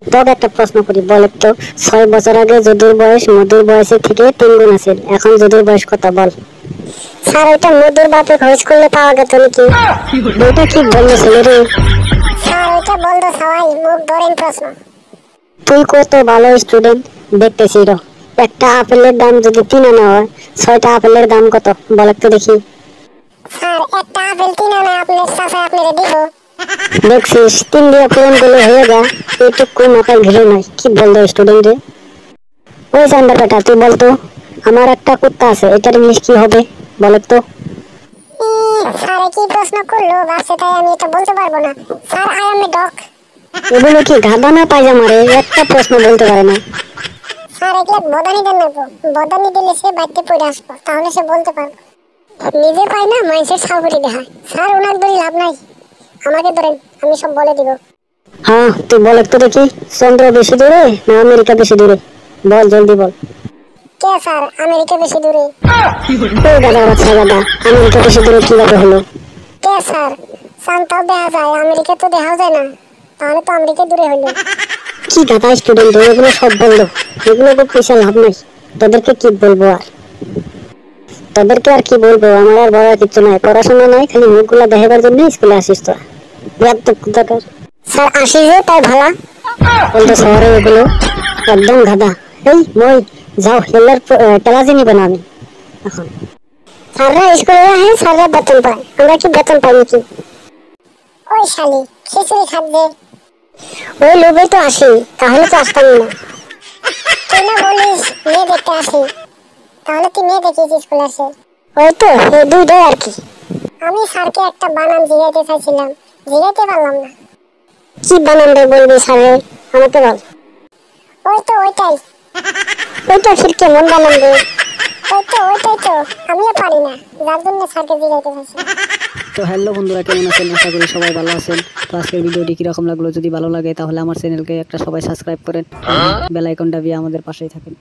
তোকে একটা প্রশ্ন করি, বল তো 6 বছর আগে যদুর বয়স মধুর বয়সের থেকে 3 গুণ আছে, এখন যদুর বয়স কত বল? স্যার এটা মধুর বাপে খরচ করলে পাওয়া গেত নাকি? এটা কি বললো ছেলে রে? স্যার এটা বলতো সবাই মুখ ধরেন প্রশ্ন। তুই কত ভালো স্টুডেন্ট দেখতেছি রে। একটা আপেলের দাম যদি 3 আনা হয়, 6টা আপেলের দাম কত বল তো দেখি? স্যার একটা আপেল 3 আনা আপনার চাচা আপনারে দিব। দেখছিস 3 দিয়ে পূরণ করলে হয়ে যা, এইটুকু মাথায় ঘিরে নাই। কি বলতো স্টুডেন্ট রে? ওই চান্দার বেটা তুই বলতো, আমার একটা কুত্তা আছে, এটার ইংলিশ কি হবে বল তো? স্যার কি প্রশ্ন করলো বাসে, তাই আমি এটা বলতে পারবো না। Sir I M a dog. এগুলো কি গাধা না পায়জামা রে, একটা প্রশ্ন বলতে পারে না। স্যার এগুলো বদানি দেন না, বদানি দিলে সে বাইতে পড়ে আসবো, তাহলে সে বলতে পারবে। নিজে পাই না মানুষের সাগরে দেখায়। স্যার ওনার ধরে লাভ নাই, আমাকে ধরেন, আমি সব বলে দিব। হ্যাঁ তুই বল তো দেখি, চন্দ্র বেশি দূরে না আমেরিকা বেশি দূরে? বল জলদি বল। কে স্যার আমেরিকা বেশি দূরে? ওই গাধা বাচ্চা গাধা, আমেরিকা বেশি দূরে কিভাবে হলো? কে স্যার চাঁদটাও দেখা যায়, আমেরিকা তো দেখা যায় না, তাহলে তো আমেরিকা দূরে হলো। কি গাধা স্টুডেন্ট, এগুলো সব বললো, এগুলো তো পয়সা লাভ নাই। তোদেরকে কি বলবো আর, তোদেরকে আর কি বলবো, আমার আর বলার কিছু নাই। পড়াশোনা নাই, খালি মুখগুলা দেখাবার জন্য স্কুলে আসিস তো। স্যার আসি যে তাই ভালা বলতো শহরে এগুলো একদম গাধা। এই মই যাও হেলার টেলাজি নিবে না আমি এখন। স্যাররা স্কুলে আসে, স্যাররা বেতন পায়, আমরা কি বেতন পাই নাকি? ওই শালি খিচুড়ি খাবে, ওই লোভে তো আসি, তাহলে তো আসতাম না। তুই না বলিস মেয়ে দেখতে আসি, তাহলে তুই মেয়ে দেখিস স্কুলে আসে? ওই তো এই দুইটাই আর কি। আমি স্যারকে একটা বানান জিজ্ঞাসা চাইছিলাম, জিজ্ঞাসা পারলাম না। কি বানান রে বলবি স্যারে, আমাকে বল। ওই তো ওইটাই। ওইটা ফির কেমন বানান রে? ওইটাই তো আমিও পারি না, যার জন্য স্যারকে জিজ্ঞাসা চাইছি। তো হ্যালো বন্ধুরা, কেমন আছেন? আশা করি সবাই ভালো আছেন। তো আজকের ভিডিওটি কিরকম লাগলো, যদি ভালো লাগে তাহলে আমার চ্যানেলকে একটা সবাই সাবস্ক্রাইব করেন, বেল আইকনটা দিয়ে আমাদের পাশেই থাকেন।